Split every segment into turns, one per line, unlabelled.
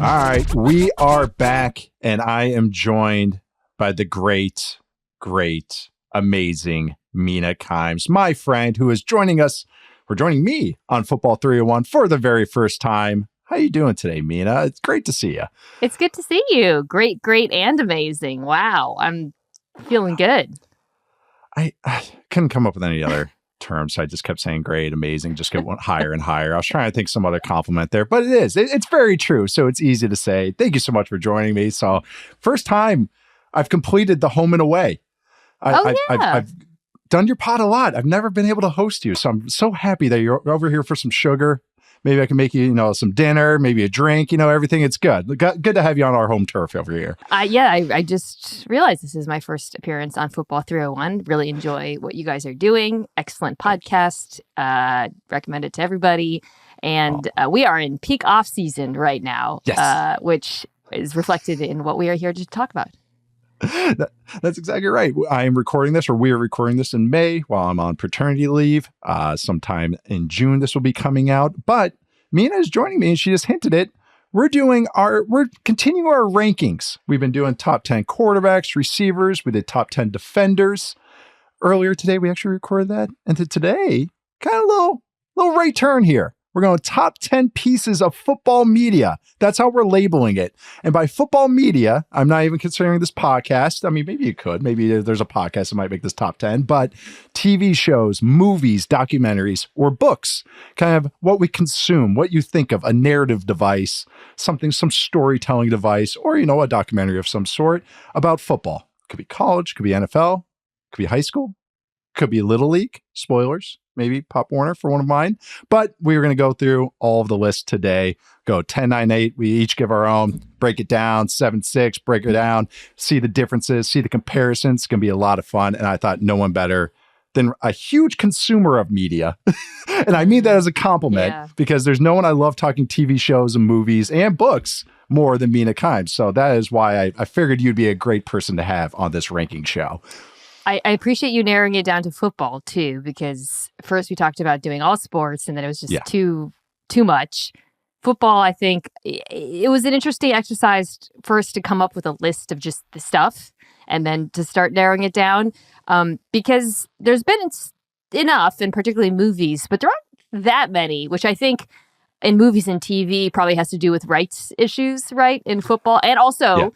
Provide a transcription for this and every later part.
All right, we are back, and I am joined by the great, amazing Mina Kimes, my friend, who is joining us, or joining me on Football 301 for the very first time. How you doing today, Mina? It's great to see you.
It's good to see you. Great, and amazing. Wow, I'm feeling good.
I couldn't come up with any other terms, so I just kept saying great, amazing, just get one higher and higher. I was trying to think some other compliment there, but it's very true, so it's easy to say. Thank you so much for joining me. So first time I've completed the home and away. I've done your pod a lot. I've never been able to host you, so I'm so happy that you're over here for some sugar. Maybe I can make you, some dinner, maybe a drink, everything. It's good. Good to have you on our home turf over here.
I just realized this is my first appearance on Football 301. Really enjoy what you guys are doing. Excellent podcast. Recommend it to everybody. And we are in peak off season right now, yes. Which is reflected in what we are here to talk about.
That's exactly right. I am recording this, or we are recording this in May while I'm on paternity leave. Sometime in June, this will be coming out. But Mina is joining me, and she just hinted it. We're continuing our rankings. We've been doing top 10 quarterbacks, receivers. We did top 10 defenders. Earlier today, we actually recorded that. And today, kind of a little right turn here. We're going top 10 pieces of football media. That's how we're labeling it. And by football media, I'm not even considering this podcast. I mean, maybe you could. Maybe there's a podcast that might make this top 10. But TV shows, movies, documentaries, or books, kind of what we consume, what you think of, a narrative device, some storytelling device, or, a documentary of some sort about football. Could be college, could be NFL, could be high school, could be Little League. Spoilers. Maybe Pop Warner for one of mine. But we're going to go through all of the lists today. Go 10, 9, 8. We each give our own, break it down, 7, 6, break it down, see the differences, see the comparisons. It's going to be a lot of fun. And I thought no one better than a huge consumer of media. And I mean that as a compliment because there's no one I love talking TV shows and movies and books more than Mina Kimes. So that is why I figured you'd be a great person to have on this ranking show.
I appreciate you narrowing it down to football, too, because first we talked about doing all sports and then it was just too much. Football, I think, it was an interesting exercise first to come up with a list of just the stuff and then to start narrowing it down because there's been enough, and particularly movies, but there aren't that many, which I think in movies and TV probably has to do with rights issues, right, in football. And also... Yeah.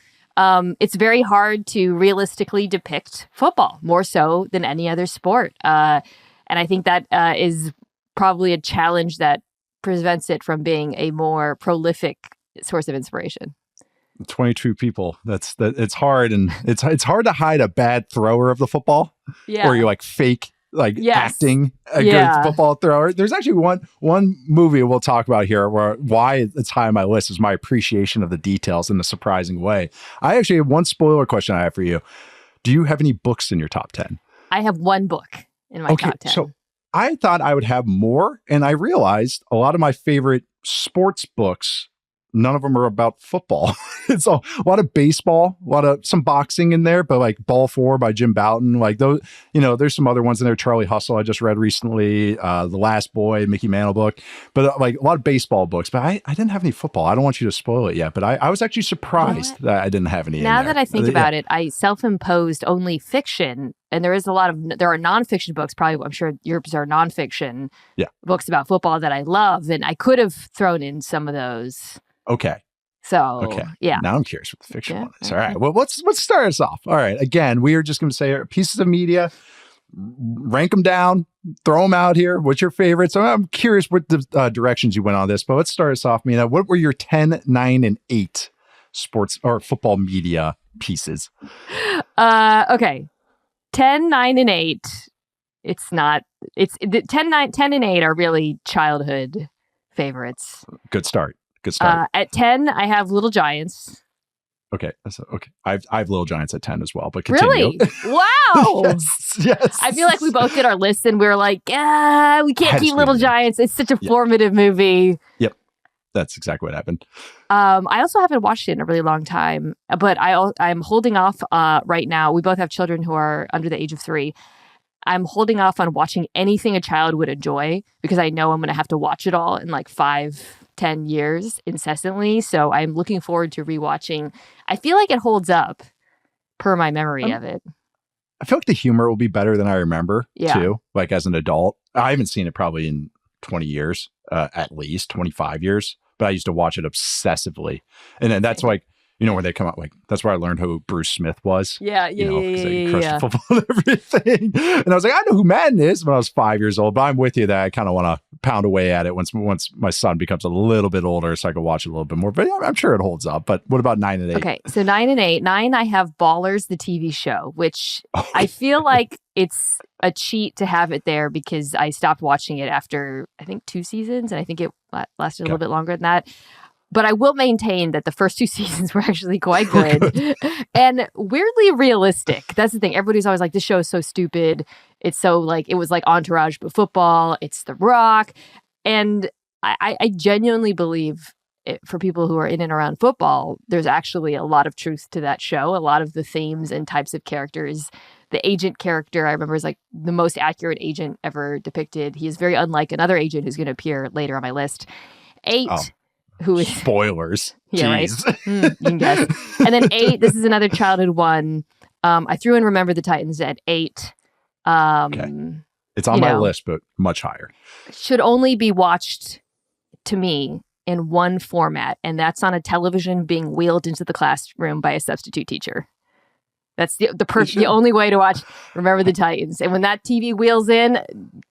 It's very hard to realistically depict football, more so than any other sport. And I think that is probably a challenge that prevents it from being a more prolific source of inspiration.
22 people. It's hard, and it's hard to hide a bad thrower of the football. Yeah. Or you fake acting a good football thrower. There's actually one movie we'll talk about here why it's high on my list is my appreciation of the details in a surprising way. I actually have one spoiler question I have for you. Do you have any books in your top 10?
I have one book in my top 10.
So I thought I would have more, and I realized a lot of my favorite sports books, none of them are about football. It's a lot of baseball, some boxing in there, but Ball 4 by Jim Bouton, those, there's some other ones in there. Charlie Hustle, I just read recently, The Last Boy, Mickey Mantle book, but a lot of baseball books, but I didn't have any football. I don't want you to spoil it yet, but I was actually surprised that I didn't have any.
Now that I think about it, I self-imposed only fiction. And there are nonfiction books, probably, I'm sure yours are nonfiction books about football that I love. And I could have thrown in some of those.
Okay.
So, yeah.
Now I'm curious what the fiction one is. All right. Well, let's start us off. All right. Again, we are just going to say pieces of media, rank them down, throw them out here. What's your favorite? So I'm curious what the directions you went on this, but let's start us off, Mina. What were your 10, 9, and 8 sports or football media pieces?
Okay. 10, 9, and 8. It's not, it's 10 and 8 are really childhood favorites.
Good start.
At 10, I have Little Giants.
Okay. I have Little Giants at 10 as well, but continue.
Really? Wow.
Yes.
I feel like we both did our list and we were like, we can't keep Little Giants. It's such a formative movie.
Yep. That's exactly what happened.
I also haven't watched it in a really long time, but I'm holding off right now. We both have children who are under the age of 3. I'm holding off on watching anything a child would enjoy because I know I'm going to have to watch it all in 5 10 years incessantly. So I'm looking forward to rewatching. I feel like it holds up per my memory of it.
I feel like the humor will be better than I remember too. Like as an adult, I haven't seen it probably in 20 years, at least 25 years, but I used to watch it obsessively. And then that's like, you know, where they come out, like, that's where I learned who Bruce Smith was.
Yeah.
Football and everything. And I was like, I know who Madden is when I was 5 years old, but I'm with you that I kind of want to pound away at it once my son becomes a little bit older so I can watch it a little bit more. But yeah, I'm sure it holds up. But what about 9 and 8?
Okay, so 9 and 8. 9, I have Ballers, the TV show, which I feel like it's a cheat to have it there because I stopped watching it after, I think, 2 seasons. And I think it lasted a little bit longer than that. But I will maintain that the first 2 seasons were actually quite good and weirdly realistic. That's the thing. Everybody's always like, this show is so stupid. It's so like, it was like Entourage, but football. It's The Rock. And I genuinely believe for people who are in and around football, there's actually a lot of truth to that show. A lot of the themes and types of characters. The agent character, I remember, is like the most accurate agent ever depicted. He is very unlike another agent who's going to appear later on my list. 8. Who is
spoilers?
Yeah, jeez. Right. You can guess. And then 8. This is another childhood one. I threw in Remember the Titans at 8.
Okay. It's on my list, but much higher.
Should only be watched, to me, in one format, and that's on a television being wheeled into the classroom by a substitute teacher. That's the only way to watch Remember the Titans. And when that TV wheels in,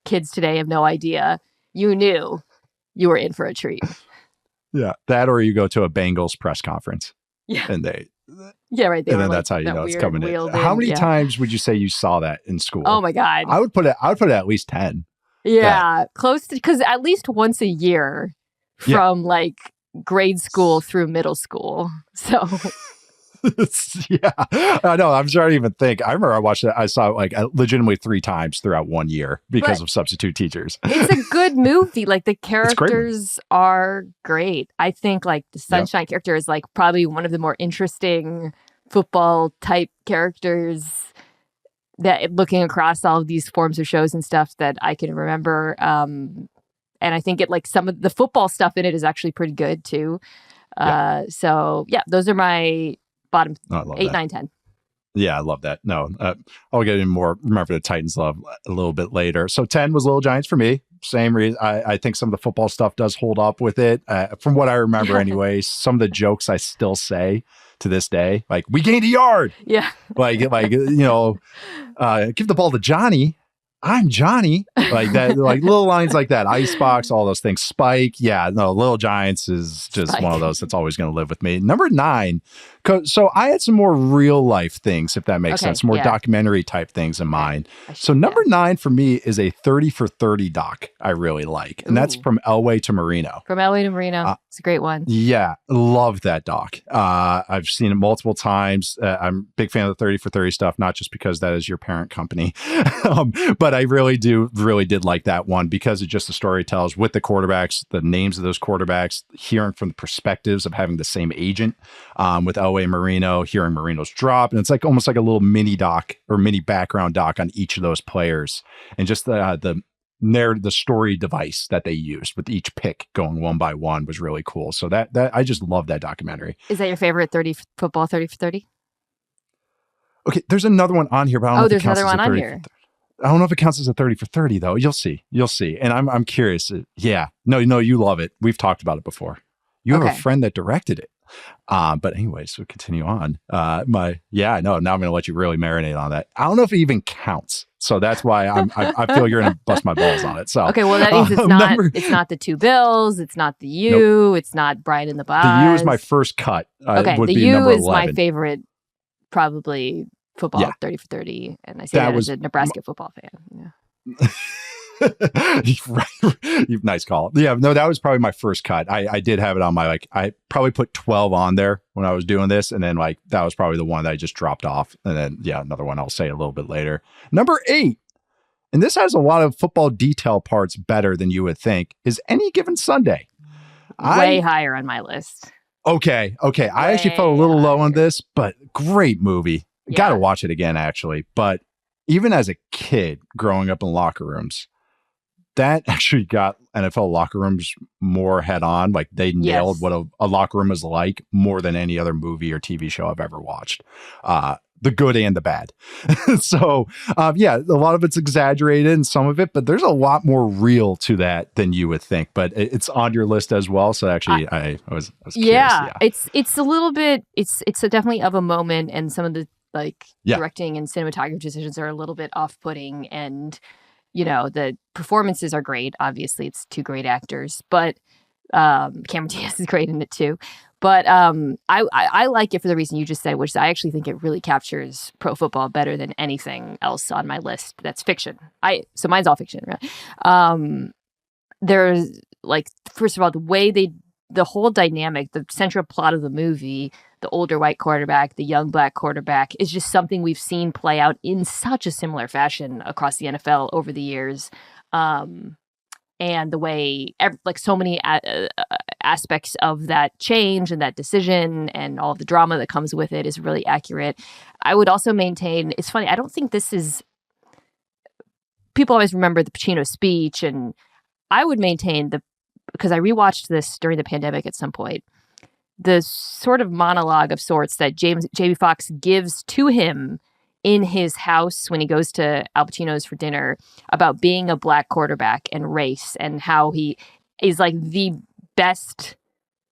kids today have no idea. You knew you were in for a treat.
Yeah, that or you go to a Bengals press conference.
Yeah,
and they.
Yeah, right.
And then that's how you know it's coming in. How many times would you say you saw that in school?
Oh my God!
I would put it at least 10.
Yeah, close to, because at least once a year from like grade school through middle school. So.
Yeah, I know. I'm trying to even think. I remember I watched it. I saw it like legitimately 3 times throughout 1 year because of substitute teachers.
It's a good movie. Like the characters are great. I think like the Sunshine character is like probably one of the more interesting football type characters that looking across all of these forms of shows and stuff that I can remember. And I think it like some of the football stuff in it is actually pretty good too. So yeah, those are my bottom 8, 9, 10.
Yeah, I love that. No, I'll get in more Remember the Titans love a little bit later. So 10 was Little Giants for me. Same reason. I think some of the football stuff does hold up with it. From what I remember anyway, some of the jokes I still say to this day, like, we gained a yard.
Yeah.
Like give the ball to Johnny. I'm Johnny. Like that, like little lines like that. Icebox, all those things. Spike. Yeah, no, Little Giants is just one of those that's always going to live with me. Number 9. So I had some more real life things, if that makes sense, more documentary type things in mind. So number 9 for me is a 30 for 30 doc I really like. And that's From Elway to Marino.
From Elway to Marino. It's a great one.
Yeah. Love that doc. I've seen it multiple times. I'm a big fan of the 30 for 30 stuff, not just because that is your parent company, but I really did like that one because it just the story tells with the quarterbacks, the names of those quarterbacks, hearing from the perspectives of having the same agent with Elway and Marino, hearing Marino's drop. And it's like almost like a little mini doc or mini background doc on each of those players. And just the narrative, the story device that they used with each pick going one by one was really cool. So that I just love that documentary.
Is that your favorite football 30 for 30?
Okay, there's another one on here, but I don't know if
there's another one on here.
I don't know if it counts as a 30 for 30 though. You'll see. And I'm curious. Yeah. No, you love it. We've talked about it before. You have a friend that directed it. But anyways, we'll continue on. Now I'm going to let you really marinate on that. I don't know if it even counts. So that's why I feel you're going to bust my balls on it. So
okay, well that means it's not the Two Bills, it's not the U, It's not Brian and the Boz.
The U is my first cut.
Okay, the U is my favorite, probably football 30 for 30, and I say that as a Nebraska football fan. Yeah.
Nice call. Yeah, no, that was probably my first cut. I did have it on my I probably put 12 on there when I was doing this, and then that was probably the one that I just dropped off, and then another one I'll say a little bit later. Number 8, and this has a lot of football detail parts better than you would think, is Any Given Sunday.
Way higher on my list.
Okay. I actually felt a little low on this, but great movie. Got to watch it again, actually. But even as a kid growing up in locker rooms, that actually got NFL locker rooms more head on. Like they nailed what a locker room is like more than any other movie or TV show I've ever watched. The good and the bad. So, yeah, a lot of it's exaggerated and some of it, but there's a lot more real to that than you would think. But it's on your list as well. So actually, I was curious.
Yeah, it's a little bit. It's definitely of a moment, and some of the directing and cinematography decisions are a little bit off-putting, and the performances are great. Obviously, it's two great actors, but Cameron Diaz is great in it too. But I like it for the reason you just said, which is I actually think it really captures pro football better than anything else on my list that's fiction. So mine's all fiction, really. There's first of all, the whole dynamic, the central plot of the movie, the older white quarterback, the young black quarterback, is just something we've seen play out in such a similar fashion across the NFL over the years. And the way, so many aspects of that change and that decision and all of the drama that comes with it is really accurate. I would also maintain, it's funny, I don't think this is, people always remember the Pacino speech, and I would maintain because I rewatched this during the pandemic at some point, the sort of monologue of sorts that Jamie Foxx gives to him in his house when he goes to Al Pacino's for dinner about being a black quarterback and race, and how he is like the best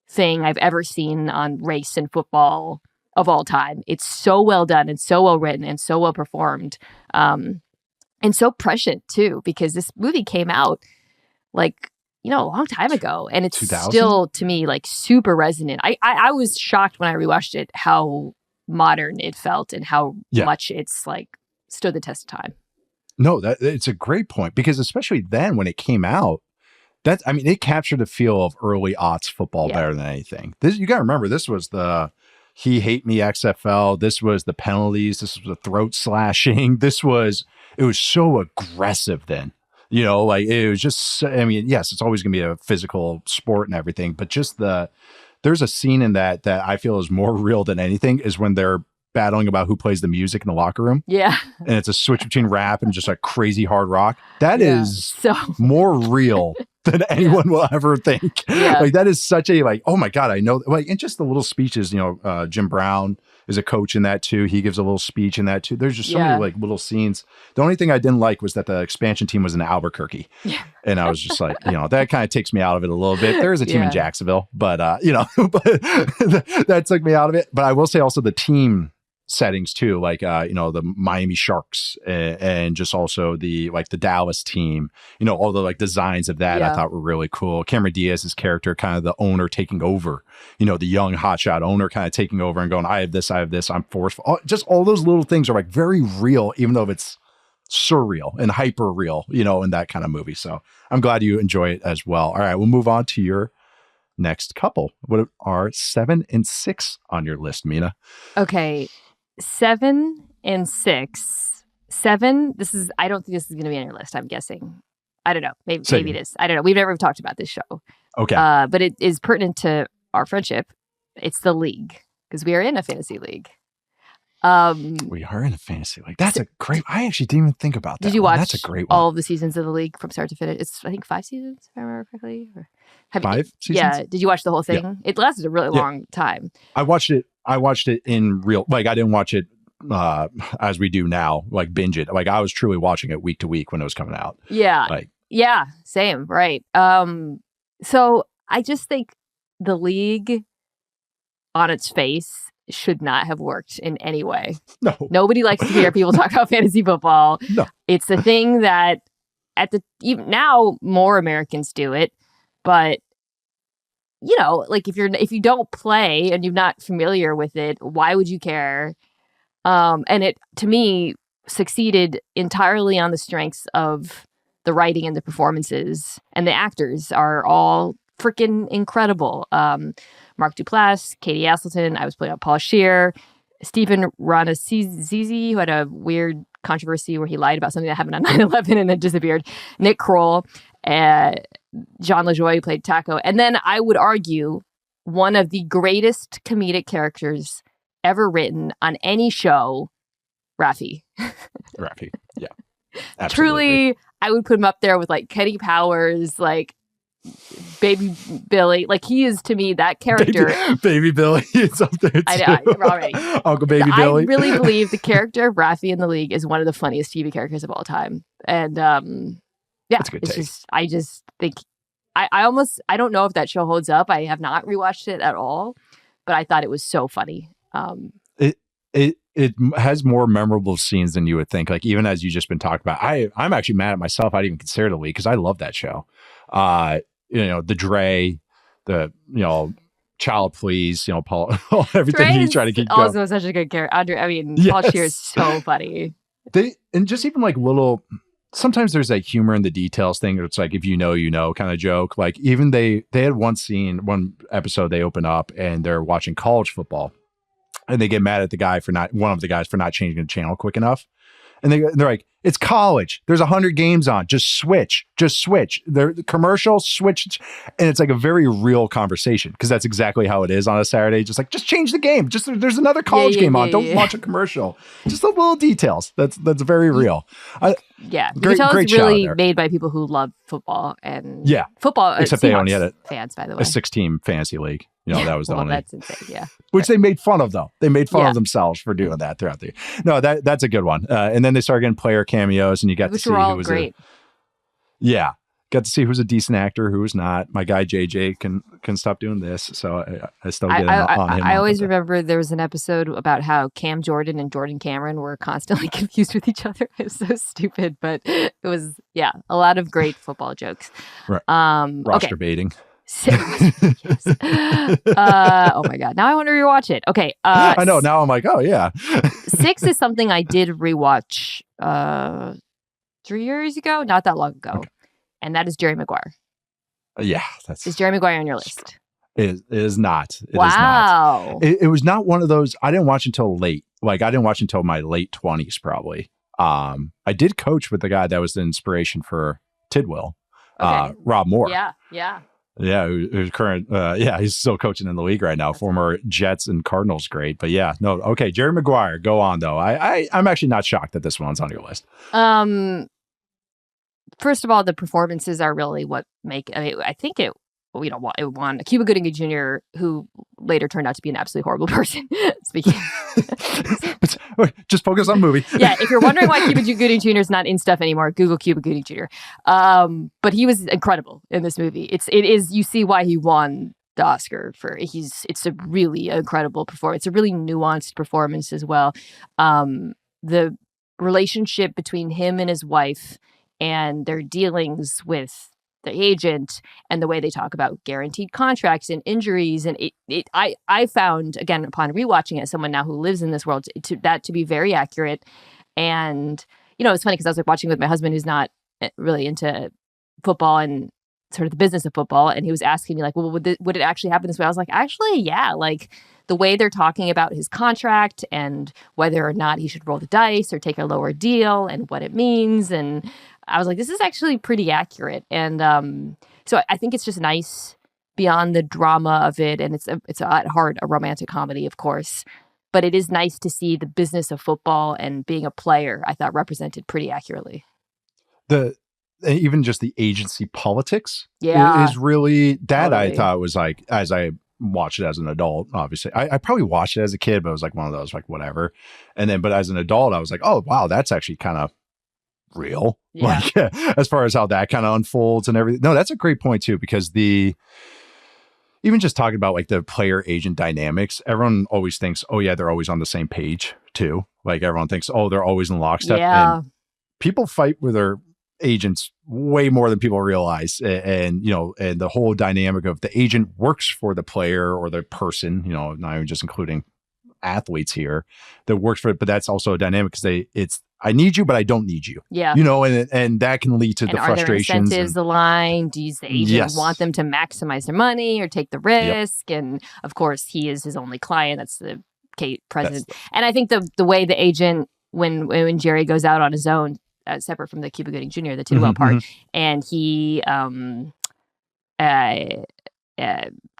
thing I've ever seen on race and football of all time. It's so well done and so well written and so well performed, and so prescient too, because this movie came out a long time ago, and it's 2000? Still to me super resonant. I was shocked when I rewatched it how modern it felt and how much it's stood the test of time.
No, it's a great point, because especially then when it came out, it captured the feel of early aughts football better than anything. You got to remember, this was the He Hate Me XFL. This was the penalties. This was the throat slashing. It was so aggressive then. It was just, yes, it's always going to be a physical sport and everything, but just there's a scene in that I feel is more real than anything, is when they're battling about who plays the music in the locker room.
Yeah.
And it's a switch between rap and just crazy hard rock. That is so more real than anyone will ever think. Yeah. That is such a oh my God, I know. And just the little speeches, Jim Brown is a coach in that too. He gives a little speech in that too. There's just so many little scenes. The only thing I didn't like was that the expansion team was in Albuquerque. Yeah. And I was just that kind of takes me out of it a little bit. There is a team in Jacksonville, but but that took me out of it. But I will say also the team settings too, the Miami Sharks and just also the Dallas team, all the designs of that I thought were really cool. Cameron Diaz's character, kind of the owner taking over, the young hotshot owner kind of taking over and going, I have this, I'm forceful. Just all those little things are very real, even though it's surreal and hyper real, in that kind of movie. So I'm glad you enjoy it as well. All right, we'll move on to your next couple. What are 7 and 6 on your list, Mina?
Okay. 7 and 6. 7. I don't think this is going to be on your list. I'm guessing. I don't know. Maybe it is. I don't know. We've never talked about this show.
Okay.
But it is pertinent to our friendship. It's the league, because we are in a fantasy league.
We are in a fantasy league. That's a great. I actually didn't even think about that.
Did you watch?
That's a great one.
All of the seasons of the league from start to finish? It's I think 5 seasons, if I remember correctly.
5 seasons.
Yeah. Did you watch the whole thing? Yeah. It lasted a really long time.
I watched it in real. I didn't watch it as we do now. Binge it. I was truly watching it week to week when it was coming out.
Yeah. Yeah. Same. Right. So I just think the league, on its face, should not have worked in any way.
No.
Nobody likes to hear people talk about fantasy football.
No.
It's a thing that even now more Americans do it, but if you don't play and you're not familiar with it, why would you care? And it, to me, succeeded entirely on the strengths of the writing and the performances, and the actors are all freaking incredible. Mark Duplass, Katie Aselton, I was playing Paul Scheer, Stephen Ranazizi, who had a weird controversy where he lied about something that happened on 9/11 and then disappeared, Nick Kroll, John LaJoie, who played Taco, and then I would argue one of the greatest comedic characters ever written on any show, Raffi.
Raffi, yeah. Absolutely.
Truly, I would put him up there with like Kenny Powers, like Baby Billy. Like he is to me that character.
Baby Billy is up there too.
I know, already.
Uncle Baby Billy.
I really believe the character of Rafi in the League is one of the funniest TV characters of all time. And
That's a good take.
I just think I don't know if that show holds up. I have not rewatched it at all, but I thought it was so funny.
It has more memorable scenes than you would think. Like even as you just been talking about, I'm actually mad at myself. I didn't even consider The League because I love that show. The Dre, Child Please, Paul, everything he's trying to keep going.
Also such a good character. Paul Scheer is so funny.
And just even like little. Sometimes there's like humor in the details thing. It's like if you know kind of joke. Like even they had one episode they open up and they're watching college football. And they get mad at one of the guys for not changing the channel quick enough. And they're like, it's college. There's 100 games on. Just switch. The commercial switch. And it's like a very real conversation because that's exactly how it is on a Saturday. Just change the game. Just there's another college game on. Don't watch a commercial. Just the little details. That's very real.
Great it's really made by people who love football and football.
Except they only had
fans, by the way.
A 6-team fantasy league. That was the only.
That's insane. Yeah.
Which they made fun of, though. They made fun of themselves for doing that throughout the year. No, that's a good one. And then they started getting player cameos, and you got to see who was great. Got to see who's a decent actor, who's not. My guy JJ can stop doing this, so I still get on him.
I always remember there was an episode about how Cam Jordan and Jordan Cameron were constantly confused with each other. It was so stupid, but it was a lot of great football jokes.
Right. Roster baiting.
Oh my god! Now I want to rewatch it. Okay,
I know. Now I'm like, oh yeah.
6 is something I did rewatch 3 years ago, not that long ago, and that is Jerry Maguire. Is Jerry Maguire on your list?
It is not. It is
not.
It was not one of those. I didn't watch until late. Like I didn't watch until my late 20s, probably. I did coach with the guy that was the inspiration for Tidwell, Rob Moore. Yeah, who's current. He's still coaching in the league right now. Former Jets and Cardinals great. But okay. Jerry Maguire, go on though. I'm actually not shocked that this one's on your list.
First of all, the performances are really what make. I think it won Cuba Gooding Jr., who later turned out to be an absolutely horrible person. Speaking,
just focus on movie.
If you're wondering why Cuba Gooding Jr. is not in stuff anymore, Google Cuba Gooding Jr. But he was incredible in this movie. It is you see why he won the Oscar for. It's a really incredible performance. It's a really nuanced performance as well. The relationship between him and his wife and their dealings with the agent and the way they talk about guaranteed contracts and injuries. And I found, again, upon rewatching it, as someone now who lives in this world, to be very accurate. And, it's funny because I was watching with my husband who's not really into football and sort of the business of football. And he was asking me well, would it actually happen this way? I was like, actually, yeah. The way they're talking about his contract and whether or not he should roll the dice or take a lower deal and what it means. And I was like, this is actually pretty accurate. And so I think it's just nice beyond the drama of it. And it's at heart a romantic comedy, of course. But it is nice to see the business of football and being a player, I thought, represented pretty accurately.
Even just the agency politics is really that totally. I thought was like, as I watched it as an adult, obviously. I probably watched it as a kid, but it was like one of those, like, whatever. And then, but as an adult, I was like, oh, wow, that's actually kind of real.
Yeah.
As far as how that kind of unfolds and everything. No, that's a great point too, because even just talking about like the player agent dynamics, everyone always thinks, oh yeah, they're always on the same page too. Like everyone thinks, oh, they're always in lockstep.
Yeah.
And people fight with their agents way more than people realize. And the whole dynamic of the agent works for the player or the person, not even just including athletes here, that works for it. But that's also a dynamic because I need you, but I don't need you.
Yeah.
And that can lead to the frustrations.
Are their incentives aligned? Does the agent want them to maximize their money or take the risk? Yep. And of course, he is his only client. That's the president. And I think the way the agent, when Jerry goes out on his own, separate from the Cuba Gooding Jr., the Tidwell part, and he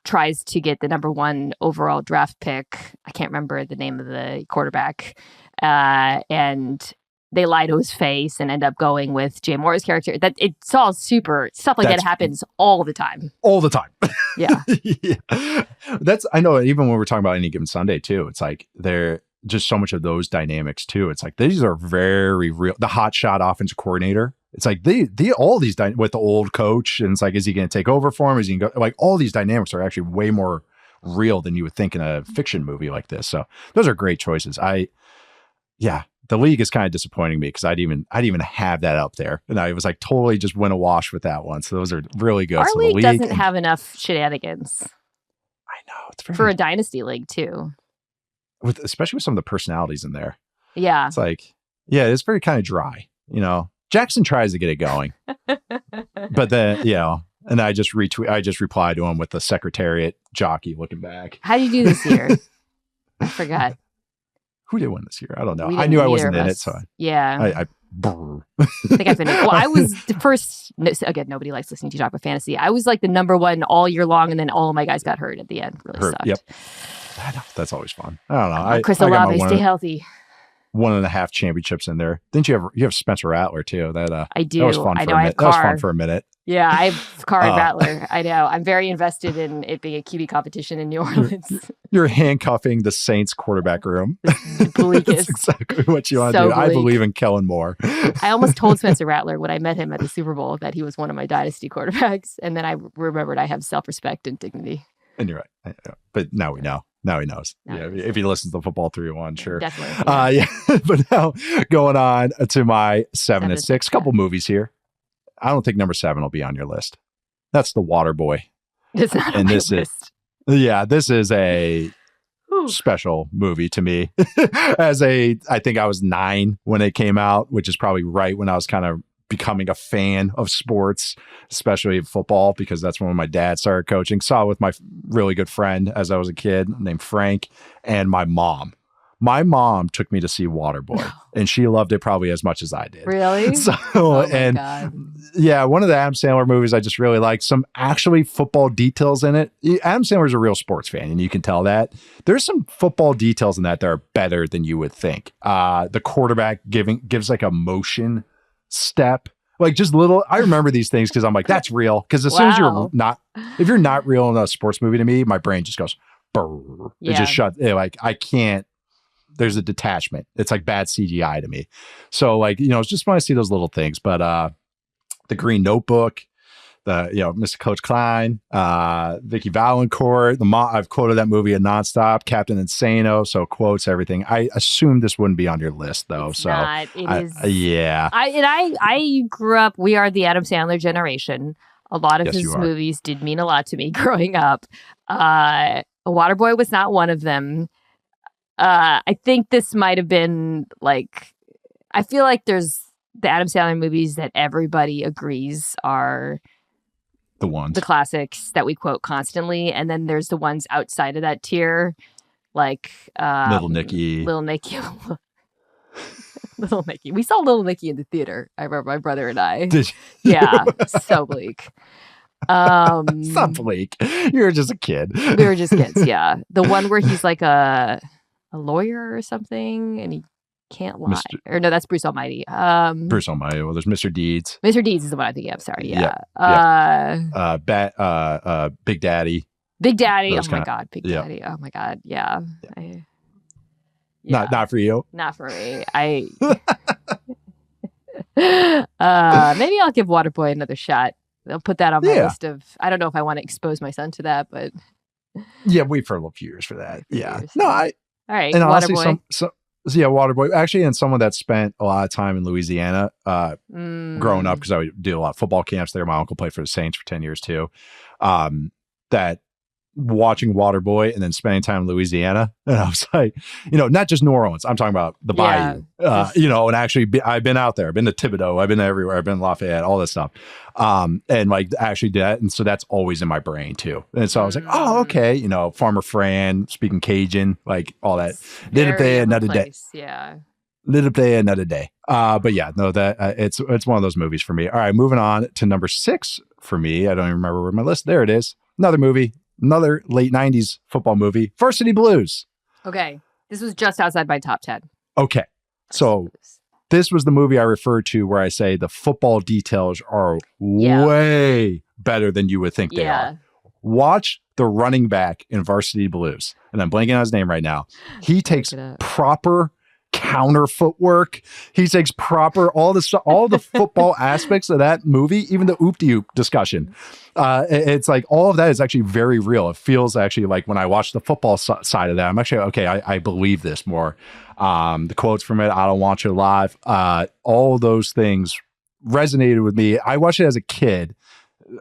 tries to get the number 1 overall draft pick. I can't remember the name of the quarterback. And they lie to his face and end up going with Jay Moore's character. That it's all super stuff like that happens all the time.
All the time.
Yeah.
Yeah. I know even when we're talking about Any Given Sunday too, it's like they're just so much of those dynamics too. It's like these are very real. The hotshot offensive coordinator. It's like all these with the old coach, and it's like, is he going to take over for him? Is he going to go, like, all these dynamics are actually way more real than you would think in a fiction movie like this. So those are great choices. The League is kind of disappointing me because I'd even have that up there, and I was like totally just went awash with that one. So those are really good.
Our
so
league doesn't have enough shenanigans.
I know it's
for a dynasty league too,
especially with some of the personalities in there.
Yeah,
it's like it's very kind of dry. Jackson tries to get it going, but then and I just replied to him with the Secretariat jockey looking back.
How did you do this year? I forgot.
Who did win this year? I don't know. I knew I wasn't in it, so
I think I finished. Well, I was the first. Again, nobody likes listening to you talk about fantasy. I was like the number one all year long, and then all of my guys got hurt at the end. Really sucked.
Yep. I know. That's always fun. I don't know.
Chris Olave, stay healthy.
1.5 championships in there. Didn't you have Spencer Rattler too?
I do.
That was fun. That was fun for a minute.
Yeah, I have Carr and Rattler. I know. I'm very invested in it being a QB competition in New Orleans.
You're handcuffing the Saints quarterback room.
That's
exactly what you want to do. Bleak. I believe in Kellen Moore.
I almost told Spencer Rattler when I met him at the Super Bowl that he was one of my dynasty quarterbacks, and then I remembered I have self-respect and dignity.
And you're right. But now we know. Now he knows. If he listens to Football 301, sure.
Definitely.
But now going on to my 7 and 6. Couple movies here. I don't think number 7 will be on your list. That's The Waterboy.
It's not on my list.
This is a special movie to me. I think I was 9 when it came out, which is probably right when I was kind of becoming a fan of sports, especially football, because that's when my dad started coaching. Saw it with my really good friend as I was a kid named Frank, and my mom. My mom took me to see Waterboy, and she loved it probably as much as I did.
Really?
So,
God.
One of the Adam Sandler movies I just really like. Some actually football details in it. Adam Sandler's a real sports fan, and you can tell that. There's some football details in that are better than you would think. The quarterback gives like a motion step, like just little. I remember these things because I'm like, that's real. Because as soon as if you're not real in a sports movie to me, my brain just goes, brr. It just shuts. Like I can't. There's a detachment. It's like bad CGI to me. So like, it's just when I see those little things. But the Green Notebook, Mr. Coach Klein, Vicky Valancourt, I've quoted that movie nonstop, Captain Insano. So quotes everything. I assumed this wouldn't be on your list though.
It is.
Yeah.
I grew up, we are the Adam Sandler generation. A lot of his movies did mean a lot to me growing up. Waterboy was not one of them. I think this might have been like, I feel like there's the Adam Sandler movies that everybody agrees are the classics that we quote constantly. And then there's the ones outside of that tier, like
Little Nicky.
Little Nicky. We saw Little Nicky in the theater. I remember my brother and I.
Did you?
Yeah, so bleak.
It's not bleak. You were just a kid.
We were just kids, yeah. The one where he's like a lawyer or something, and he can't lie. Or no, that's Bruce Almighty.
Bruce Almighty. Well, there's Mr. Deeds.
Mr. Deeds is the one I think of. Sorry, yeah.
Big Daddy.
Big Daddy. Oh my God, Big Daddy. Oh my God, yeah.
Not for you.
Not for me. Maybe I'll give Waterboy another shot. I'll put that on my list of. I don't know if I want to expose my son to that, but
wait for a few years for that.
All right,
and
Waterboy.
honestly, Waterboy. Actually, and someone that spent a lot of time in Louisiana growing up, because I would do a lot of football camps there. My uncle played for the Saints for 10 years too. That watching Waterboy and then spending time in Louisiana, and I was like, not just New Orleans. I'm talking about the Bayou. And actually, I've been out there. I've been to Thibodeau. I've been everywhere. I've been to Lafayette. All this stuff. And like actually did that, and so that's always in my brain too. And so I was like, oh, okay, Farmer Fran speaking Cajun, like all that. Little play another day.
Yeah.
Little play another day. But yeah, no, that it's one of those movies for me. All right, moving on to number 6 for me. I don't even remember where my list. There it is. Another movie. Another late 90s football movie, Varsity Blues.
Okay. This was just outside my top 10.
Okay. So this was the movie I referred to where I say the football details are way better than you would think they are. Watch the running back in Varsity Blues, and I'm blanking on his name right now. He takes proper counter footwork. He takes proper all the football aspects of that movie, even the oop-de-oop discussion. It's like all of that is actually very real. It feels actually like when I watch the football side of that, I'm actually, okay, I believe this more. The quotes from it, I don't want you alive. All those things resonated with me. I watched it as a kid.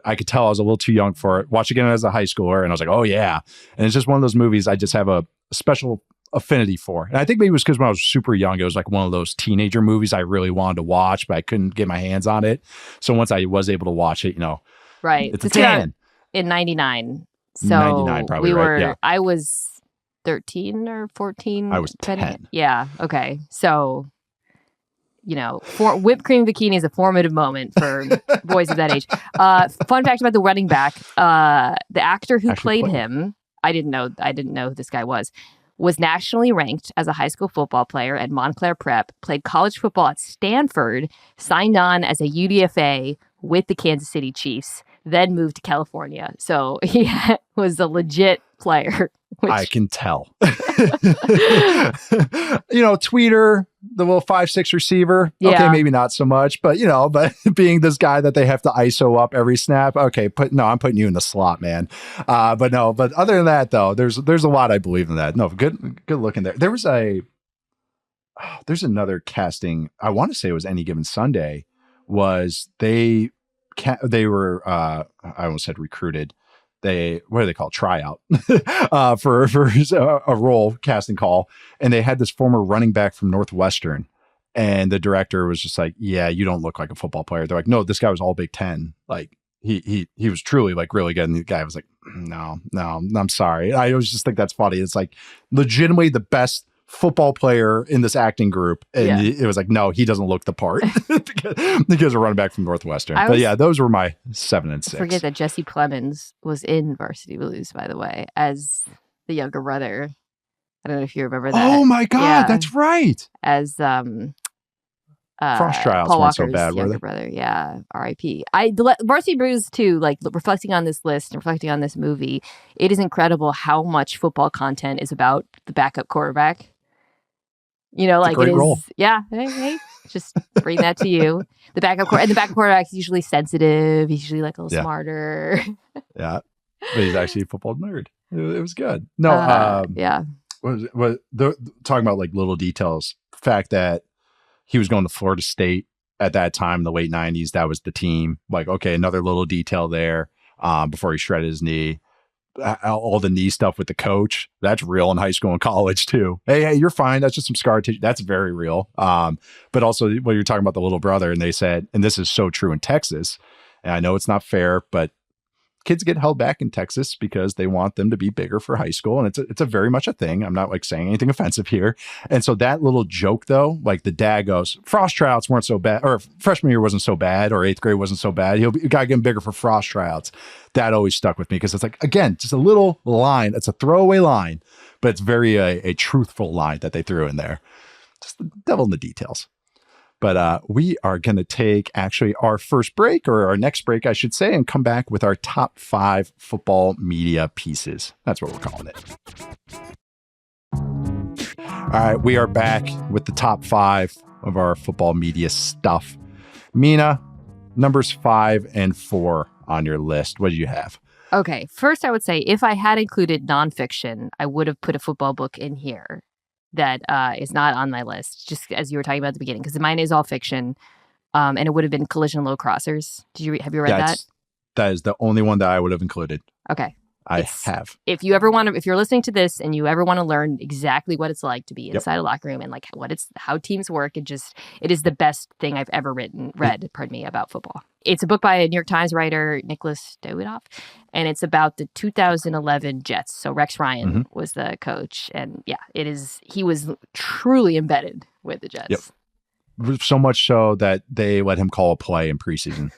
I could tell I was a little too young for it. Watch again as a high schooler, and I was like, oh yeah. And it's just one of those movies I just have a special affinity for. And I think maybe it was because when I was super young, it was like one of those teenager movies I really wanted to watch, but I couldn't get my hands on it. So once I was able to watch it,
right.
It's a 10.
In 99. So
99 probably, right? Yeah.
I was 13 or 14.
I was 10.
Yeah. Okay. So, whipped cream bikini is a formative moment for boys of that age. Fun fact about the running back, the actor who played him, I didn't know who this guy was nationally ranked as a high school football player at Montclair Prep, played college football at Stanford, signed on as a UDFA with the Kansas City Chiefs, then moved to California. So he was a legit player.
I can tell. Tweeter, the little 5'6" receiver. Yeah. Okay, maybe not so much, but but being this guy that they have to ISO up every snap. Okay, I'm putting you in the slot, man. But other than that though, there's a lot I believe in that. No, good looking there. There's another casting. I want to say it was Any Given Sunday. They were I almost said recruited. What do they call it? Tryout for a role casting call. And they had this former running back from Northwestern. And the director was just like, yeah, you don't look like a football player. They're like, no, this guy was all Big Ten. Like he was truly like really good. And the guy was like, no, I'm sorry. I always just think that's funny. It's like legitimately the best football player in this acting group, and it was like, no, he doesn't look the part because we're running back from Northwestern. But yeah, those were my 7 and 6.
Forget that Jesse Plemons was in Varsity Blues, by the way, as the younger brother. I don't know if you remember that.
Oh my God, that's right.
As
Frost Trials
Paul
weren't
Walker's
so bad, were
younger
they?
brother. Yeah, R.I.P. Varsity Blues too. Like reflecting on this list and reflecting on this movie, it is incredible how much football content is about the backup quarterback. Like it is. Role. Yeah. Hey, just bring that to you. The backup quarterback is usually sensitive. He's usually like a little smarter.
Yeah, but he's actually a football nerd. It was good. No,
yeah.
What talking about like little details. The fact that he was going to Florida State at that time in the late 90s. That was the team. Like, okay, another little detail there. Before he shredded his knee. All the knee stuff with the coach, that's real in high school and college too. Hey, you're fine. That's just some scar tissue. That's very real. But also when you're talking about the little brother, and they said, and this is so true in Texas, and I know it's not fair, but kids get held back in Texas because they want them to be bigger for high school. And it's a very much a thing. I'm not like saying anything offensive here. And so that little joke though, like the dad goes, frost tryouts weren't so bad, or freshman year wasn't so bad, or 8th grade wasn't so bad. You got to get him bigger for frost tryouts. That always stuck with me because it's like, again, just a little line. It's a throwaway line, but it's very a truthful line that they threw in there. Just the devil in the details. But we are going to take actually our first break, or our next break, I should say, and come back with our top 5 football media pieces. That's what we're calling it. All right, we are back with the top 5 of our football media stuff. Mina, numbers 5 and 4 on your list. What do you have?
Okay, first I would say if I had included nonfiction, I would have put a football book in here that is not on my list, just as you were talking about at the beginning, because mine is all fiction, and it would have been Collision Low Crossers. Have you read that?
That is the only one that I would have included.
Okay.
I have.
If you're listening to this and you ever want to learn exactly what it's like to be inside a locker room and like how teams work, it is the best thing I've ever read, about football. It's a book by a New York Times writer, Nicholas Dawidoff, and it's about the 2011 Jets. So Rex Ryan was the coach, and he was truly embedded with the Jets.
Yep. So much so that they let him call a play in preseason.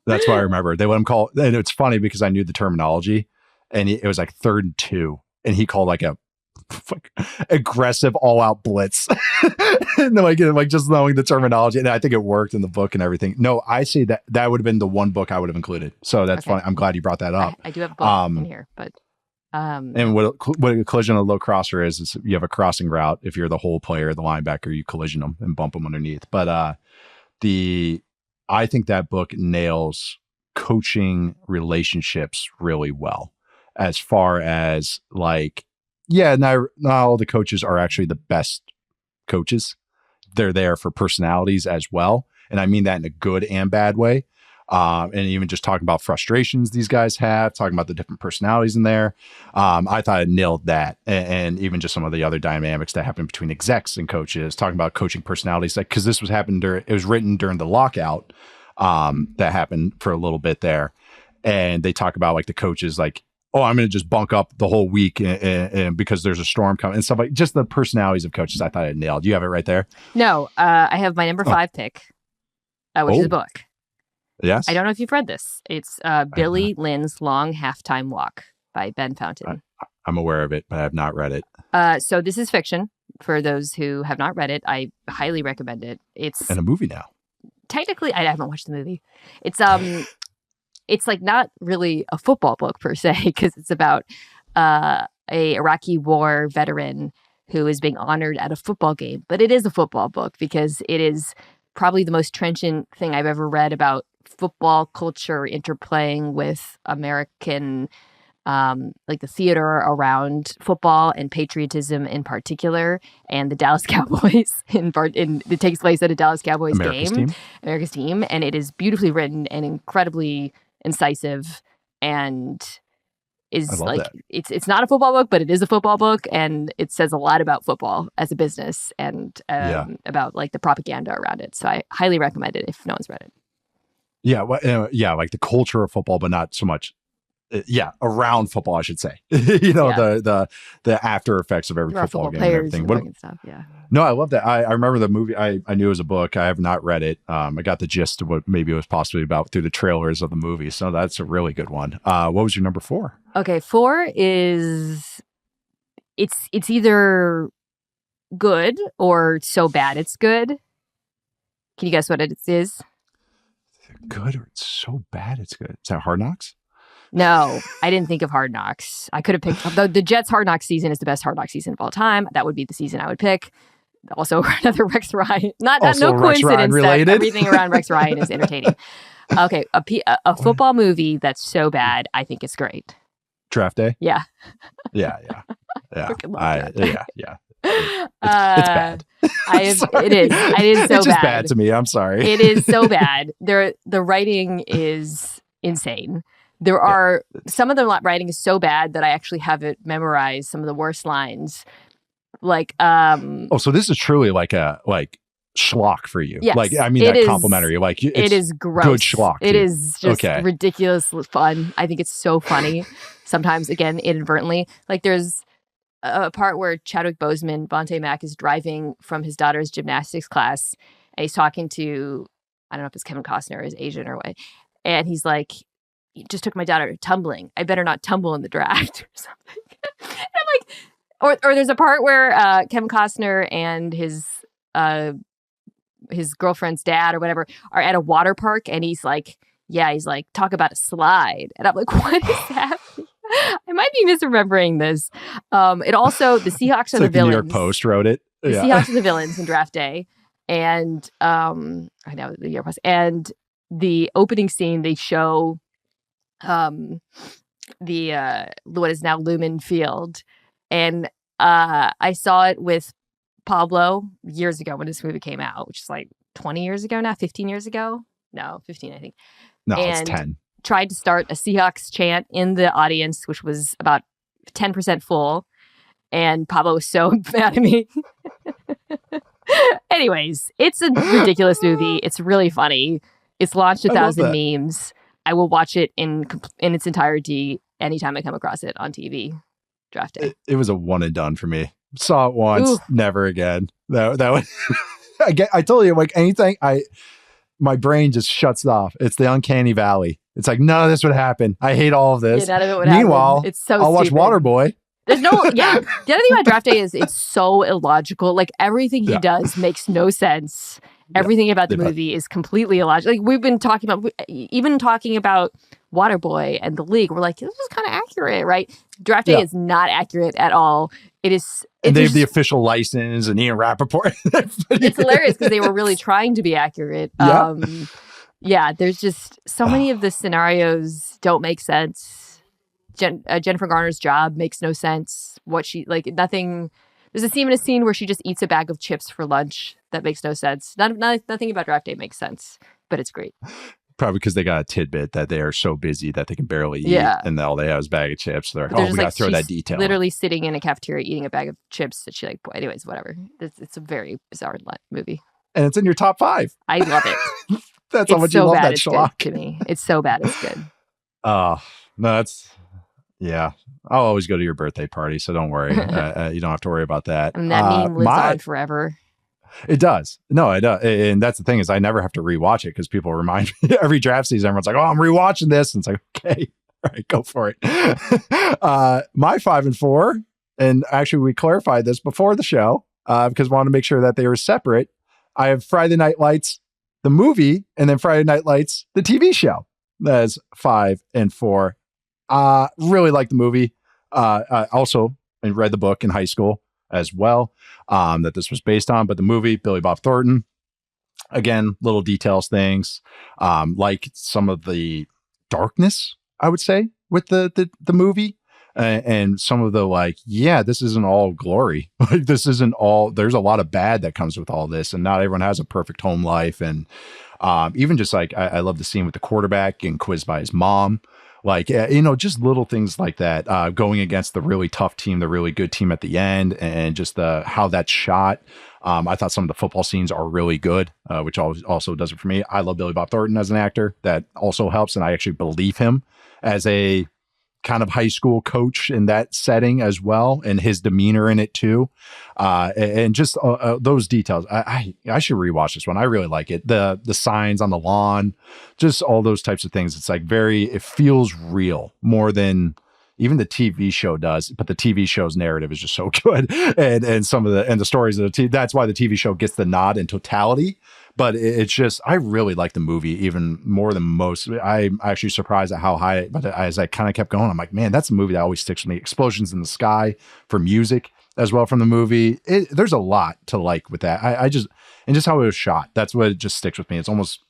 That's what I remember. They let him call, and it's funny because I knew the terminology, and it was like 3rd and 2, and he called like a like aggressive all-out blitz. And like just knowing the terminology, and I think it worked in the book and everything. No, I say that would have been the one book I would have included, so that's funny. I'm glad you brought that up.
I do have a book in here, but
and what a collision on a low crosser is you have a crossing route. If you're the whole player, the linebacker, you collision them and bump them underneath. But I think that book nails coaching relationships really well, as far as like, yeah, not all the coaches are actually the best coaches. They're there for personalities as well. And I mean that in a good and bad way. And even just talking about frustrations these guys have, talking about the different personalities in there. I thought it nailed that. And even just some of the other dynamics that happen between execs and coaches, talking about coaching personalities, like, cause this was it was written during the lockout, that happened for a little bit there. And they talk about like the coaches, like, oh, I'm going to just bunk up the whole week and because there's a storm coming and stuff, like just the personalities of coaches. I thought it nailed. You have it right there? No,
I have my number 5 pick, which is a book.
Yes.
I don't know if you've read this. It's Billy Lynn's Long Halftime Walk by Ben Fountain.
I'm aware of it, but I have not read it.
So this is fiction. For those who have not read it, I highly recommend it. It's
and a movie now.
Technically, I haven't watched the movie. It's like not really a football book per se, because it's about a Iraqi war veteran who is being honored at a football game. But it is a football book because it is probably the most trenchant thing I've ever read about football culture interplaying with American, like the theater around football and patriotism in particular, and the Dallas Cowboys. It takes place at a Dallas Cowboys America's team, and it is beautifully written and incredibly incisive, and is like it's not a football book, but it is a football book, and it says a lot about football as a business and about like the propaganda around it. So I highly recommend it if no one's read it.
Yeah, well, like the culture of football, but not so much. Around football, I should say. The after effects of every football game and everything.
And stuff, yeah.
No, I love that. I remember the movie. I knew it was a book. I have not read it. I got the gist of what maybe it was possibly about through the trailers of the movie. So that's a really good one. What was your number 4?
Okay, 4 is it's either good or so bad it's good. Can you guess what it is?
Good or it's so bad it's good. Is that Hard Knocks?
No, I didn't think of Hard Knocks. I could have picked the Jets' Hard Knocks season is the best Hard Knocks season of all time. That would be the season I would pick. Also, another Rex Ryan. No coincidence that everything around Rex Ryan is entertaining. Okay, a football movie that's so bad, I think it's great.
Draft Day?
Yeah.
Yeah. It's bad.
It is so bad.
It's just bad to me. I'm sorry.
It is so bad. The writing is insane. There are some of the writing is so bad that I actually have it memorized. Some of the worst lines, like
so this is truly like schlock for you.
Yes,
like I mean that complimentary. Like
it is gross.
Good schlock.
It is just ridiculously fun. I think it's so funny. Sometimes again inadvertently. Like there's a part where Chadwick Boseman, Vontae Mack, is driving from his daughter's gymnastics class, and he's talking to, I don't know if it's Kevin Costner or is Asian or what, and he's like, "You just took my daughter tumbling. I better not tumble in the draft," or something. And I'm like, or there's a part where Kevin Costner and his girlfriend's dad or whatever are at a water park, and he's like, talk about a slide, and I'm like, what is happening? I might be misremembering this. It also, the Seahawks are the villains. The New York
Post wrote it.
The Seahawks are the villains in Draft Day, and I know the New York Post. And the opening scene, they show the what is now Lumen Field, and I saw it with Pablo years ago when this movie came out, which is like 20 years ago now, 15 years ago. No, 15, I think.
No, it's 10.
Tried to start a Seahawks chant in the audience, which was about 10% full. And Pablo was so mad at me. Anyways, it's a ridiculous movie. It's really funny. It's launched 1,000 memes. I will watch it in its entirety anytime I come across it on TV. Draft Day.
It was a one and done for me. Saw it once, never again. That was I told you, like anything, my brain just shuts off. It's the uncanny valley. It's like none of this would happen. I hate all of this.
Yeah, none of it would
Meanwhile,
happen. It's so
I'll watch
stupid.
Waterboy.
There's no, yeah. The other thing about draft day is it's so illogical. Like everything he does makes no sense. Everything about the movie is completely illogical. Like we've been talking about, even talking about Waterboy and the league. We're like, this is kind of accurate, right? Draft day is not accurate at all. It is.
And they have the official license and Ian Rappaport.
It's hilarious because they were really trying to be accurate. Yeah, there's just so many of the scenarios don't make sense. Jennifer Garner's job makes no sense. What she nothing. There's a scene in a scene where she just eats a bag of chips for lunch. That makes no sense. Nothing about draft day makes sense, but it's great.
Probably because they got a tidbit that they are so busy that they can barely eat, and all they have is a bag of chips. They're we got to throw that detail.
Literally sitting in a cafeteria eating a bag of chips that she anyways, whatever. It's a very bizarre movie,
and it's in your top 5.
I love it.
That's how much you love that schlock.
To me, it's so bad it's good.
No, that's. Yeah, I'll always go to your birthday party, so don't worry. You don't have to worry about that.
And that meme lives on forever.
It does. No, it does. And that's the thing is I never have to rewatch it because people remind me every draft season. Everyone's like, oh, I'm rewatching this. And it's like, okay, all right, go for it. My 5 and 4, and actually we clarified this before the show because we wanted to make sure that they were separate. I have Friday Night Lights, the movie, and then Friday Night Lights, the TV show. That's 5 and 4. Really like the movie. I also read the book in high school as well, that this was based on. But the movie, Billy Bob Thornton, again, little details, things, like some of the darkness, I would say, with the movie. And some of the this isn't all glory. Like this isn't all, there's a lot of bad that comes with all this. And not everyone has a perfect home life. And even just I love the scene with the quarterback getting quizzed by his mom. Just little things like that, going against the really tough team, the really good team at the end, and just how that's shot. I thought some of the football scenes are really good, which also does it for me. I love Billy Bob Thornton as an actor. That also helps. And I actually believe him as a kind of high school coach in that setting as well, and his demeanor in it too. And just those details. I should rewatch this one. I really like it. The signs on the lawn, just all those types of things. It's it feels real more than even the TV show does, but the TV show's narrative is just so good. And some of the stories of the that's why the TV show gets the nod in totality. But it's just, I really like the movie even more than most. I'm actually surprised at how high, but as I kind of kept going, I'm like, man, that's a movie that always sticks with me. Explosions in the Sky for music as well from the movie. There's a lot to like with that. And just how it was shot. That's what just sticks with me. It's almost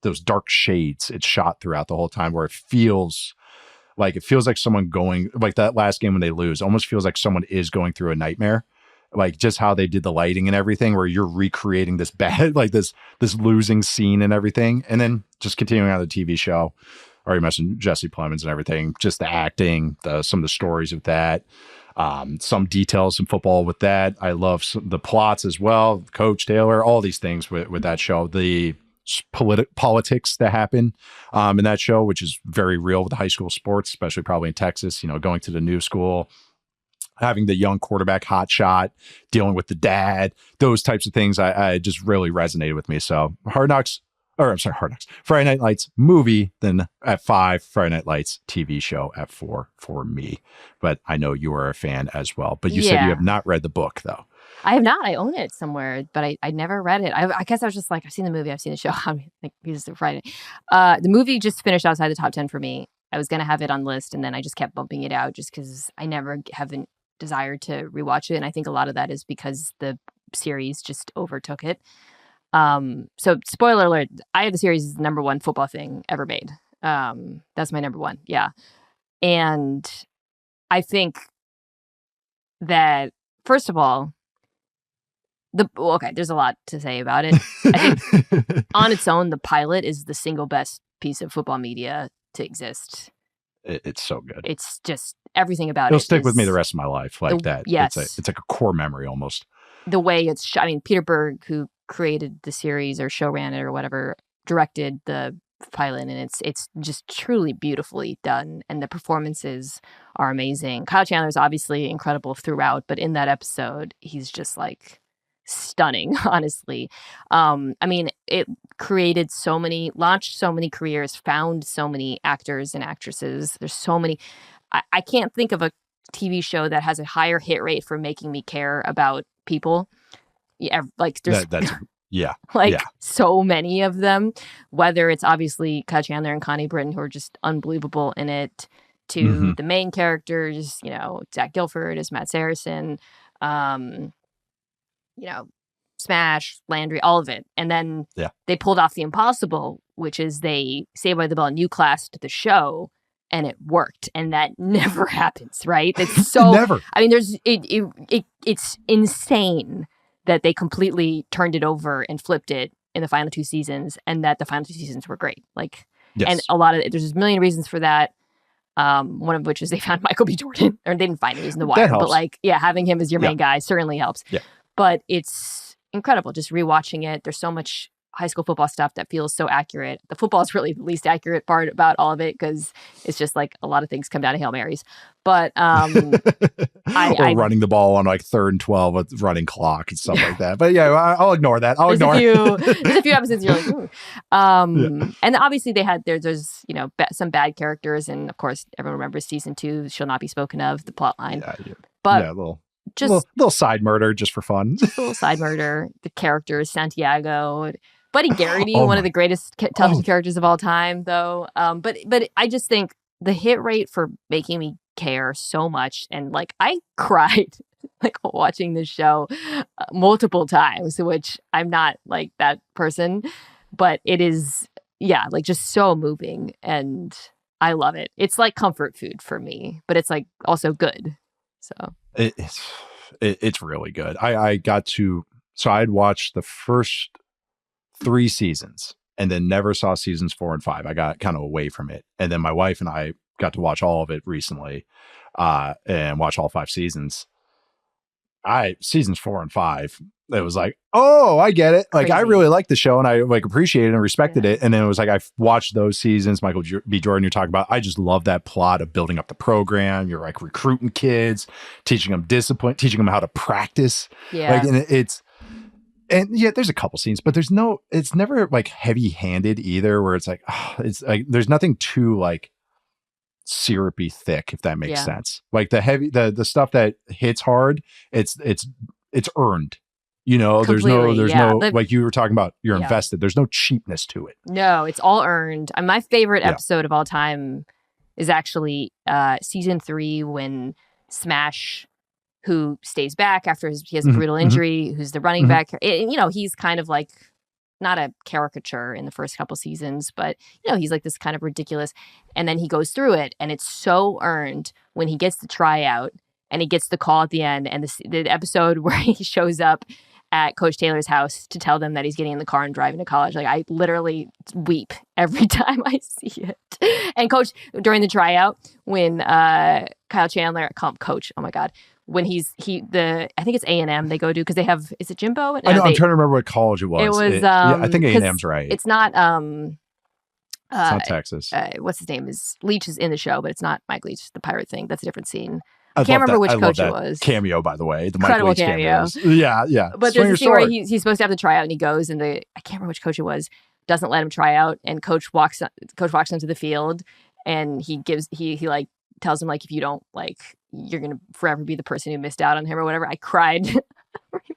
those dark shades it's shot throughout the whole time where it feels like someone going, like that last game when they lose, almost feels like someone is going through a nightmare. Like just how they did the lighting and everything, where you're recreating this bad, like this losing scene and everything. And then just continuing on the TV show, already mentioned Jesse Plemons and everything, just the acting, some of the stories of that, some details in football with that. I love the plots as well. Coach Taylor, all these things with that show, the politics that happen in that show, which is very real with high school sports, especially probably in Texas, going to the new school, having the young quarterback hot shot, dealing with the dad, those types of things, I just really resonated with me. So Hard Knocks, Friday Night Lights movie, then at 5, Friday Night Lights TV show at 4 for me. But I know you are a fan as well. But you said you have not read the book, though.
I have not. I own it somewhere, but I never read it. I guess I was just like, I've seen the movie, I've seen the show. I mean, like, he's Friday. The movie just finished outside the top 10 for me. I was going to have it on list, and then I just kept bumping it out just because I never haven't desired to rewatch it. And I think a lot of that is because the series just overtook it. So spoiler alert, I have the series as the number 1 football thing ever made. That's my number 1. Yeah. And I think that, first of all, there's a lot to say about it. I think on its own, the pilot is the single best piece of football media to exist.
It's so good.
It's just everything about
It'll stick with me the rest of my life like that.
Yes.
It's like a core memory almost.
The way it's shot. I mean, Peter Berg, who created the series or show ran it or whatever, directed the pilot, and it's just truly beautifully done, and the performances are amazing. Kyle Chandler is obviously incredible throughout, but in that episode, he's just like stunning, honestly. I mean, it launched so many careers, found so many actors and actresses. There's so many. I can't think of a TV show that has a higher hit rate for making me care about people. Yeah, like there's so many of them, whether it's obviously Kyle Chandler and Connie Britton, who are just unbelievable in it, to the main characters, you know, Zach Gilford as Matt Saracen, you know, Smash, Landry, all of it. And then they pulled off the impossible, which is they Saved by the Bell new classed the show, and it worked. And that never happens, right? It's so
never.
I mean, it's insane that they completely turned it over and flipped it in the final 2 seasons, and that the final 2 seasons were great. Like, and a lot of there's a million reasons for that. One of which is they found Michael B. Jordan, or they didn't find him, he's in The Wire, but like, having him as your main guy certainly helps. Yeah. But it's incredible just rewatching it. There's so much high school football stuff that feels so accurate. The football is really the least accurate part about all of it, because it's just like a lot of things come down to Hail Marys. But
or running the ball on like 3rd and 12 with running clock and stuff like that. But I'll ignore that. There's a few episodes you're like, ooh. And obviously there's you know, some bad characters, and of course everyone remembers season 2 shall not be spoken of, the plot line. But a little side murder just for fun.
Just a little side murder. The characters, Santiago, Buddy Garrity, one of the greatest television characters of all time, though. But I just think the hit rate for making me care so much, and like I cried like watching this show multiple times, which I'm not like that person, but it is like just so moving, and I love it. It's like comfort food for me, but it's like also good. So
it's really good. I'd watched the first 3 seasons and then never saw seasons 4 and 5. I got kind of away from it. And then my wife and I got to watch all of it recently, and watch all 5 seasons. Seasons 4 and 5, it was like, oh, I get it. Like, I really liked the show, and I like appreciated and respected it. And then it was like, I watched those seasons, Michael B. Jordan, you're talking about. I just love that plot of building up the program. You're like recruiting kids, teaching them discipline, teaching them how to practice. Yeah. Like, and there's a couple scenes, but it's never like heavy handed either, where it's like, it's like, there's nothing too like syrupy thick, if that makes sense. Like the stuff that hits hard, it's earned. You know, completely, there's no like you were talking about, you're invested. There's no cheapness to it.
No, it's all earned. And my favorite episode of all time is actually season 3, when Smash, who stays back after he has a brutal injury, who's the running back. You know, he's kind of like not a caricature in the first couple seasons, but you know, he's like this kind of ridiculous. And then he goes through it, and it's so earned when he gets the tryout and he gets the call at the end, and the episode where he shows up at Coach Taylor's house to tell them that he's getting in the car and driving to college. Like, I literally weep every time I see it. And Coach, during the tryout, when Kyle Chandler, Coach, oh my God, when I think it's A&M they go to, because they have, is it Jimbo?
I know, I'm trying to remember what college it was. It was, I think A&M's right.
It's not,
it's not Texas.
What's his name? Leach is in the show, but it's not Mike Leach, the pirate thing. That's a different scene. I can't remember which coach it was.
Cameo, by the way. The
incredible cameo.
Yeah.
But there's a scene where he's supposed to have the tryout, and he goes, and I can't remember which coach it was, doesn't let him try out, and coach walks onto the field, and he like tells him, like, if you don't, like, you're gonna forever be the person who missed out on him or whatever. I cried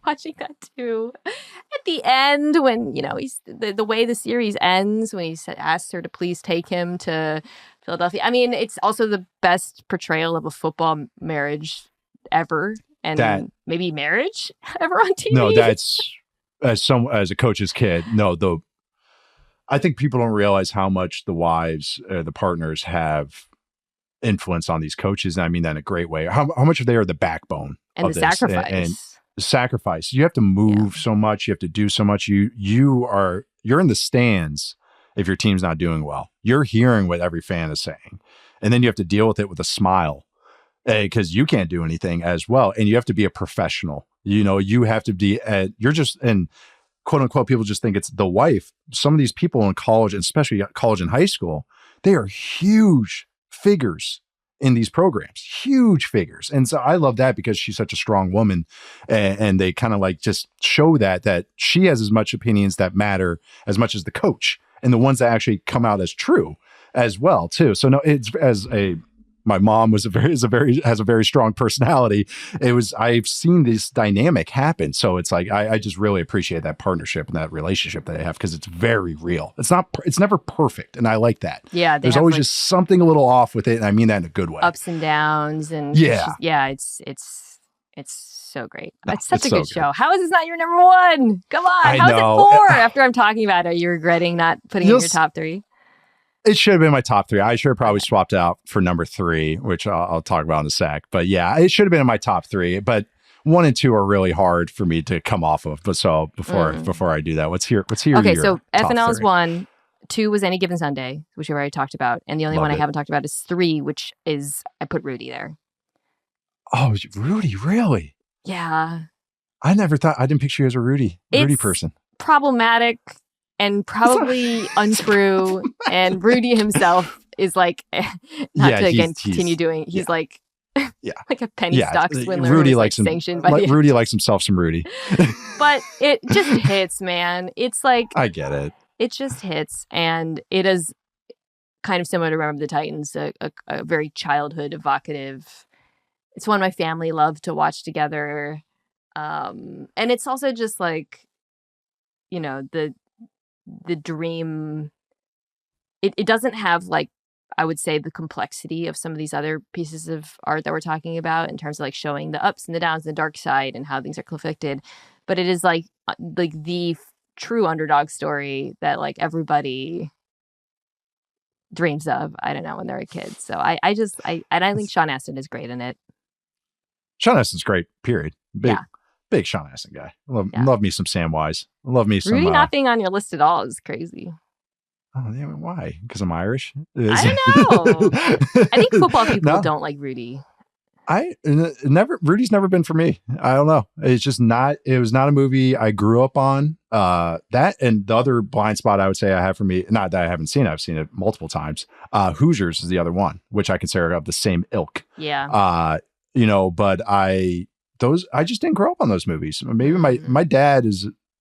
watching that too. At the end, when, you know, he's the way the series ends, when he asks her to please take him to Philadelphia. I mean, it's also the best portrayal of a football marriage ever, and maybe marriage ever on TV.
No, that's as a coach's kid. No, I think people don't realize how much the wives, the partners, have influence on these coaches. And I mean that in a great way. How much they are the backbone
and
of
the
this.
sacrifice.
And the sacrifice. You have to move so much. You have to do so much. You're in the stands if your team's not doing well. You're hearing what every fan is saying. And then you have to deal with it with a smile, because you can't do anything as well. And you have to be a professional. You know, you have to be, and quote unquote, people just think it's the wife. Some of these people in college, and especially college and high school, they are huge figures in these programs, huge figures. And so I love that, because she's such a strong woman, and they kind of like just show that she has as much opinions that matter as much as the coach, and the ones that actually come out as true as well too. So no, it's as a my mom has a very strong personality. I've seen this dynamic happen. So it's like, I just really appreciate that partnership and that relationship that I have, because it's very real. It's never perfect. And I like that.
Yeah.
There's always just something a little off with it. And I mean that in a good way.
Ups and downs. And it's so great.
No,
it's such a
so
good show. How is this not your number one? Come on. How is it 4 after I'm talking about it? Are you regretting not putting it in your top 3?
It should have been my top 3. I should have probably swapped out for number 3, which I'll talk about in a sec. But yeah, it should have been in my top 3. But 1 and 2 are really hard for me to come off of. But so before I do that, let's hear.
Okay, so FNL is 1. 2 was Any Given Sunday, which we already talked about, and the only one I haven't talked about is 3, which is I put Rudy there.
Oh, Rudy, really?
Yeah.
I didn't picture you as a Rudy person.
Problematic and probably untrue. And Rudy himself is like, continue doing, he's like, like a penny stock swindler.
Rudy likes him.
Sanctioned by
Rudy likes himself some Rudy.
But it just hits, man. It's like,
I get it.
It just hits. And it is kind of similar to Remember the Titans, a very childhood evocative. It's one my family loved to watch together. And it's also just like, the dream. It doesn't have, like, I would say, the complexity of some of these other pieces of art that we're talking about in terms of like showing the ups and the downs and the dark side and how things are conflicted. But it is like the true underdog story that like everybody dreams of, I don't know, when they're a kid. So I think Sean Astin is great in it.
Sean Astin's great, period. Big Sean Astin guy. Love me some Samwise. Love me some...
Rudy not being on your list at all is crazy.
Oh, yeah, why? Because I'm Irish?
I don't know. I think football people don't like Rudy.
Rudy's never been for me. I don't know. It's just not, it was not a movie I grew up on. That and the other blind spot I would say I have for me, not that I haven't seen it, I've seen it multiple times. Hoosiers is the other one, which I consider of the same ilk.
Yeah.
But I just didn't grow up on those movies. Maybe my dad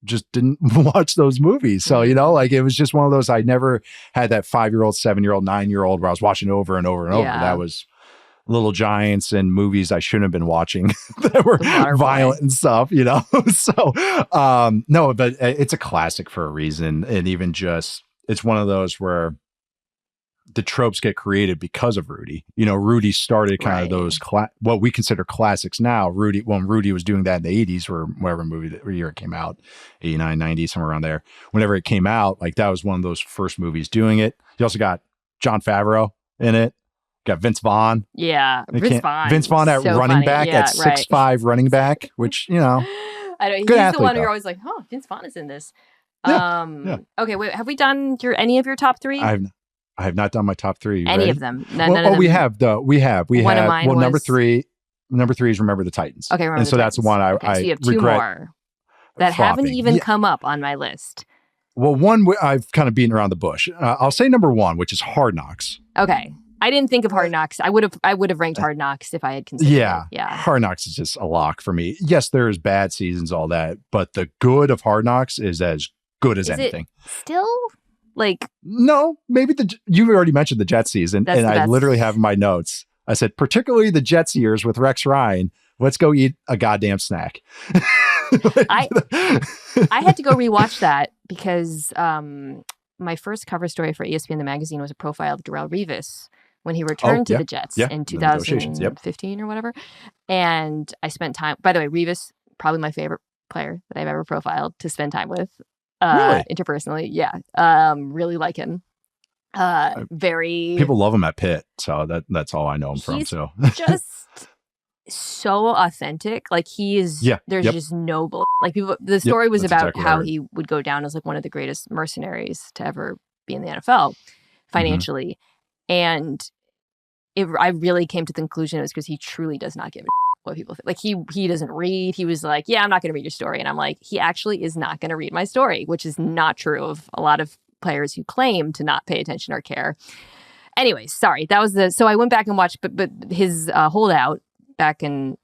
just didn't watch those movies. So, it was just one of those, I never had that 5-year-old, 7-year-old, 9-year-old where I was watching over and over and over. That was Little Giants and movies I shouldn't have been watching that were violent and stuff, So, no, but it's a classic for a reason. And even just, it's one of those where the tropes get created because of Rudy. Rudy started kind of those what we consider classics now. When Rudy was doing that in the 80s or whatever year it came out, 89, 90, somewhere around there. Whenever it came out, like that was one of those first movies doing it. You also got Jon Favreau in it. Got Vince Vaughn.
Yeah,
Vince Vaughn at so running back, at 6'5" running back, which, I know.
He's the one who you're always like, oh, Vince Vaughn is in this. Okay, wait, have we done any of your top 3?
I have not done my top 3.
Any of them? None of them.
We have, though. We have.
One of mine was...
number 3 is Remember the Titans.
Okay, Remember
and so that's the one I
so you have 2 more that haven't even come up on my list.
Well, one I've kind of beaten around the bush. I'll say number 1, which is Hard Knocks.
Okay. I didn't think of Hard Knocks. I would have ranked Hard Knocks if I had considered it. Yeah.
Hard Knocks is just a lock for me. Yes, there's bad seasons, all that, but the good of Hard Knocks is as good as anything.
Still? Like,
no, maybe you already mentioned the Jets season, and I literally have in my notes. I said, particularly the Jets years with Rex Ryan. Let's go eat a goddamn snack.
I had to go rewatch that because my first cover story for ESPN the magazine was a profile of Darrelle Revis when he returned to the Jets in 2015 or whatever. And I spent time, by the way, Revis, probably my favorite player that I've ever profiled to spend time with. Really? Interpersonally. Yeah. Really like him. Very.
People love him at Pitt. So that's all I know him from. So
just so authentic. Like he is, there's just no bull. Like people, the story was about exactly how he would go down as like one of the greatest mercenaries to ever be in the NFL financially. And I really came to the conclusion it was because he truly does not give a what people think. Like he doesn't read. He was like, yeah, I'm not going to read your story. And I'm like, he actually is not going to read my story, which is not true of a lot of players who claim to not pay attention or care. Anyway, sorry. That was so I went back and watched, but his holdout back in,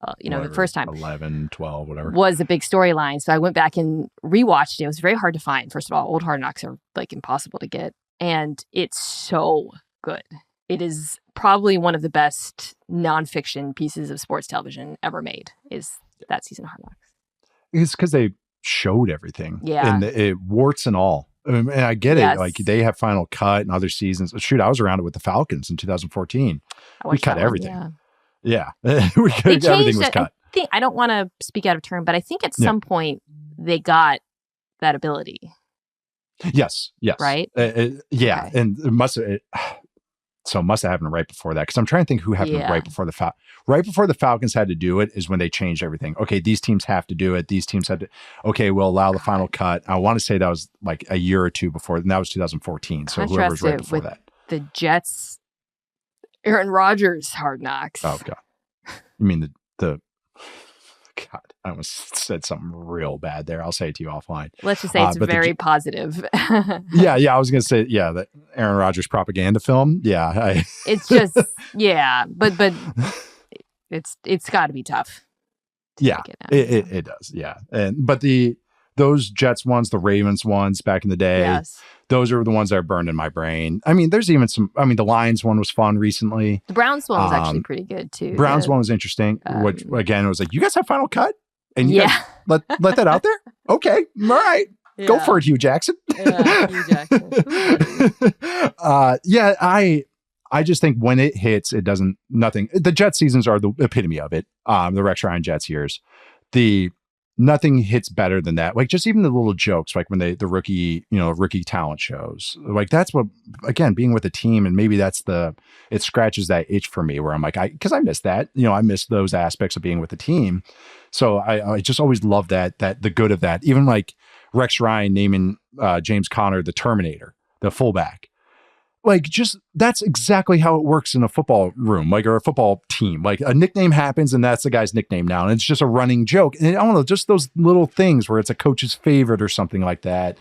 the first time
11, 12, whatever
was a big storyline. So I went back and rewatched it. It was very hard to find. First of all, old Hard Knocks are like impossible to get. And it's so good. It is probably one of the best nonfiction pieces of sports television ever made is that season of Hard Knocks.
It's because they showed everything.
Yeah.
And it warts and all. And I get
Yes.
it. Like they have Final Cut and other seasons. Shoot, I was around it with the Falcons in 2014. We cut everything. Yeah. We cut, everything was cut.
I don't want to speak out of turn, but I think at some point they got that ability.
Yes.
Right?
Yeah.
Okay.
And it must have happened right before that. Because I'm trying to think who happened right before the Falcons had to do it is when they changed everything. Okay, these teams have to do it. These teams had to. Okay, we'll allow the Final Cut. I want to say that was like a year or two before. And that was 2014. So whoever was right before that.
The Jets, Aaron Rodgers, Hard Knocks.
Oh God, you mean the God? I almost said something real bad there. I'll say it to you offline.
Let's just say it's very positive.
Yeah. I was going to say, the Aaron Rodgers propaganda film. Yeah.
It's just, but it's got to be tough.
Yeah, it does. Yeah. But those Jets ones, the Ravens ones back in the day, those are the ones that are burned in my brain. I mean, there's even the Lions one was fun recently.
The Browns one was actually pretty good too.
Browns one was interesting. Which again, it was like, you guys have Final Cut? And you guys let that out there? Okay. All right. Yeah. Go for it, Hugh Jackson.
Yeah, Hugh Jackson.
I just think when it hits, it doesn't, nothing. The Jet seasons are the epitome of it. The Rex Ryan Jets years. Nothing hits better than that. Like just even the little jokes, like when the rookie talent shows, like that's what, again, being with a team, and maybe it scratches that itch for me where I'm like, because I miss that, I miss those aspects of being with the team. So I just always love that the good of that. Even like Rex Ryan naming James Conner the Terminator, the fullback. Like just that's exactly how it works in a football room, like or a football team. Like a nickname happens and that's the guy's nickname now. And it's just a running joke. And I don't know, just those little things where it's a coach's favorite or something like that.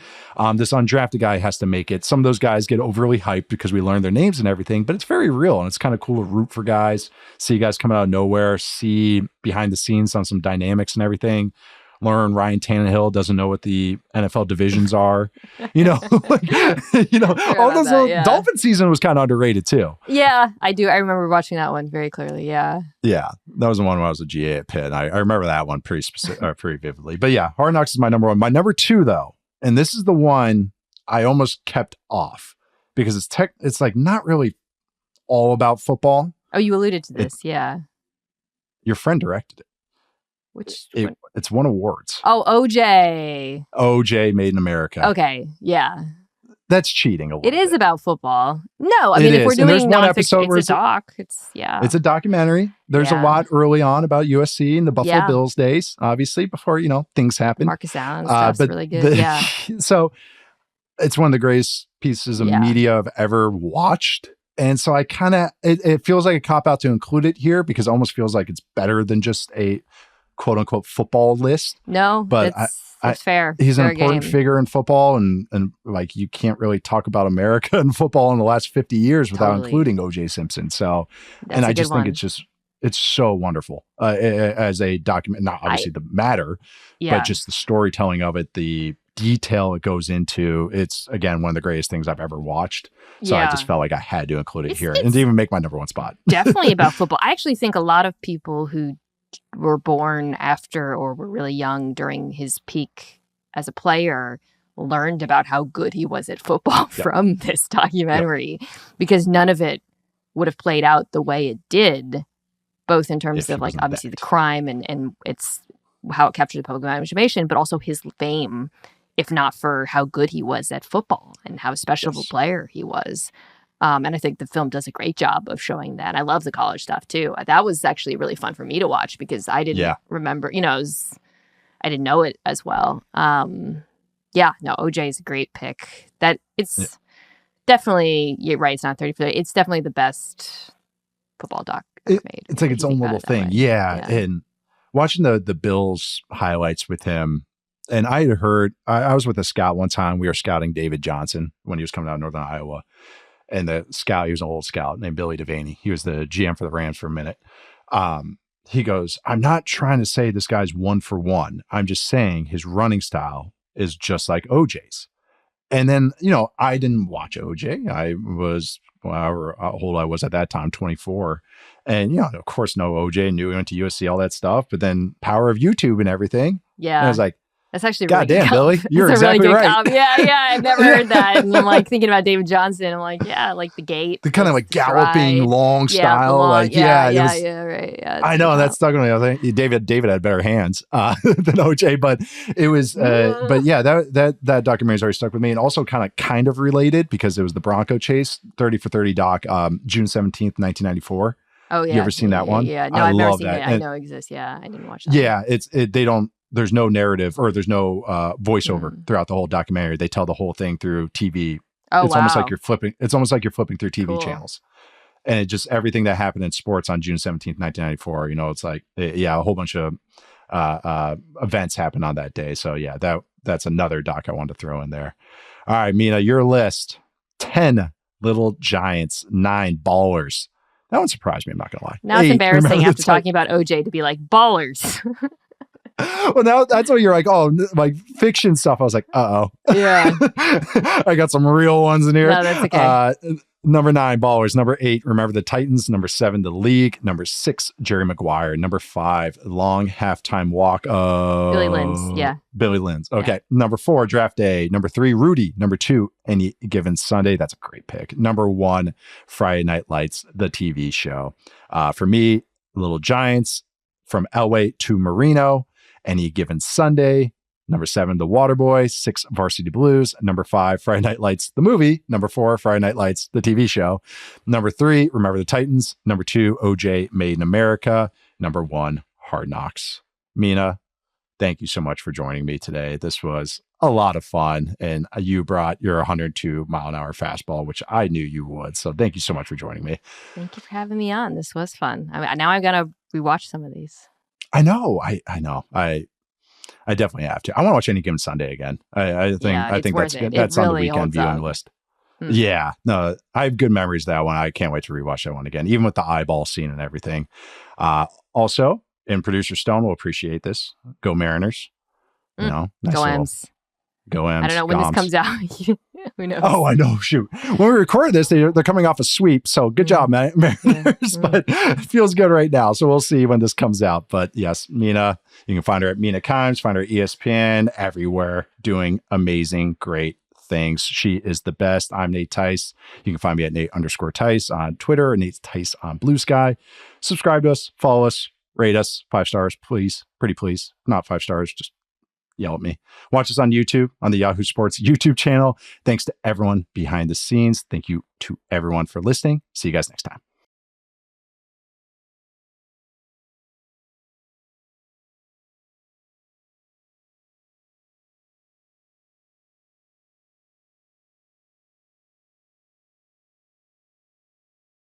This undrafted guy has to make it. Some of those guys get overly hyped because we learn their names and everything, but it's very real. And it's kind of cool to root for guys, see guys coming out of nowhere, see behind the scenes on some dynamics and everything. Learn Ryan Tannehill doesn't know what the NFL divisions are, all those Dolphin season was kind of underrated too.
Yeah, I do. I remember watching that one very clearly. Yeah.
Yeah. That was the one when I was a GA at Pitt. I remember that one pretty vividly, but yeah, Hard Knocks is my number one. My number two though, and this is the one I almost kept off because it's like not really all about football.
Oh, you alluded to this. Yeah.
Your friend directed it. It's won awards.
Oh, OJ.
OJ Made in America.
Okay, yeah.
That's cheating a little bit.
It is about football. No, I mean, if we're doing nonfiction, it's a doc. It's
a documentary. There's a lot early on about USC and the Buffalo Bills days, obviously, before, things happen.
Marcus Allen stuff's really good,
So it's one of the greatest pieces of media I've ever watched. And so I kind of, it feels like a cop-out to include it here because it almost feels like it's better than just a quote unquote football list.
No, but it's fair.
He's
fair
an important figure in football, and like you can't really talk about America and football in the last 50 years without including OJ Simpson. So, and I just think it's so wonderful as a document. Not obviously the matter, but just the storytelling of it, the detail it goes into. It's again one of the greatest things I've ever watched. So I just felt like I had to include it here and to even make my number one spot.
Definitely about football. I actually think a lot of people who were born after or were really young during his peak as a player learned about how good he was at football from this documentary because none of it would have played out the way it did, both in terms of like obviously the crime and it's how it captured the public imagination, but also his fame, if not for how good he was at football and how special of a player he was. And I think the film does a great job of showing that. I love the college stuff too. That was actually really fun for me to watch because I didn't remember, I didn't know it as well. OJ is a great pick. That it's definitely, you're right, it's not 30 for 30. It's definitely the best football doc ever made.
It's like its own little thing. Yeah. And watching the Bills highlights with him, and I had heard, I was with a scout one time. We were scouting David Johnson when he was coming out of Northern Iowa. And the scout, he was an old scout named Billy Devaney. He was the GM for the Rams for a minute. He goes, I'm not trying to say this guy's 1 for 1. I'm just saying his running style is just like OJ's. And then, I didn't watch OJ. I was however old I was at that time, 24. And, you know, of course, no OJ, knew he went to USC, all that stuff. But then power of YouTube and everything.
Yeah.
And I was like,
that's actually a
God
really
damn,
good
Billy, you're exactly
really
right.
Yeah, I've never heard that. And I'm like thinking about David Johnson. I'm like, yeah, like the gate.
The kind of like galloping long style. Right.
Yeah.
I know that stuck with me. I think David had better hands than OJ, but it was, but yeah, that documentary already stuck with me, and also kind of related because it was the Bronco chase, 30 for 30 doc, June 17th, 1994.
Oh yeah.
You ever seen that one?
Yeah. No, I've never seen it. I know it exists. Yeah. I didn't watch that.
Yeah. There's no narrative or there's no voiceover throughout the whole documentary. They tell the whole thing through TV.
Oh,
it's almost like you're flipping through TV channels. And it just everything that happened in sports on June 17th, 1994, you know, it's like, a whole bunch of events happened on that day. So yeah, that's another doc I wanted to throw in there. All right, Mina, your list: 10 little giants, 9 ballers. That one surprised me. I'm not gonna lie.
Now it's embarrassing after talking about OJ to be like ballers.
Well, now that's what you're like. Oh, like fiction stuff. I was like,
Yeah.
I got some real ones in here.
No, that's okay.
Number 9, ballers. Number 8, remember the Titans. Number 7, the league. Number 6, Jerry Maguire. Number 5, long halftime walk.
Billy Lynn's. Yeah.
Billy Lynn's. Okay.
Yeah.
Number 4, draft day. Number 3, Rudy. Number 2, Any Given Sunday. That's a great pick. Number 1, Friday Night Lights, the TV show. For me, Little Giants, from Elway to Marino. Any Given Sunday. Number 7, The Waterboy. 6, Varsity Blues. Number 5, Friday Night Lights, the movie. Number 4, Friday Night Lights, the TV show. Number 3, Remember the Titans. Number 2, OJ Made in America. Number 1, Hard Knocks. Mina, thank you so much for joining me today. This was a lot of fun, and you brought your 102-mile-an-hour fastball, which I knew you would. So thank you so much for joining me.
Thank you for having me on. This was fun. Now I've got to rewatch some of these.
I know. I definitely have to. I want to watch Any Given Sunday again. I think that's good. That's on the weekend viewing list. Yeah. No, I have good memories of that one. I can't wait to rewatch that one again, even with the eyeball scene and everything. Also, in Producer Stone will appreciate this. Go Mariners. You know, nice
Go M's.
Go M's.
I don't know when this comes out. Who knows?
Oh, I know. Shoot. When we record this, they're coming off a sweep. So good job, Mariners. But it feels good right now. So we'll see when this comes out. But yes, Mina, you can find her at Mina Kimes, find her at ESPN, everywhere, doing amazing, great things. She is the best. I'm Nate Tice. You can find me at Nate_Tice on Twitter, and Nate Tice on Blue Sky. Subscribe to us, follow us, rate us 5 stars, please. Pretty please. Not 5 stars, just yell at me. Watch us on YouTube, on the Yahoo Sports YouTube channel. Thanks to everyone behind the scenes. Thank you to everyone for listening. See you guys next time.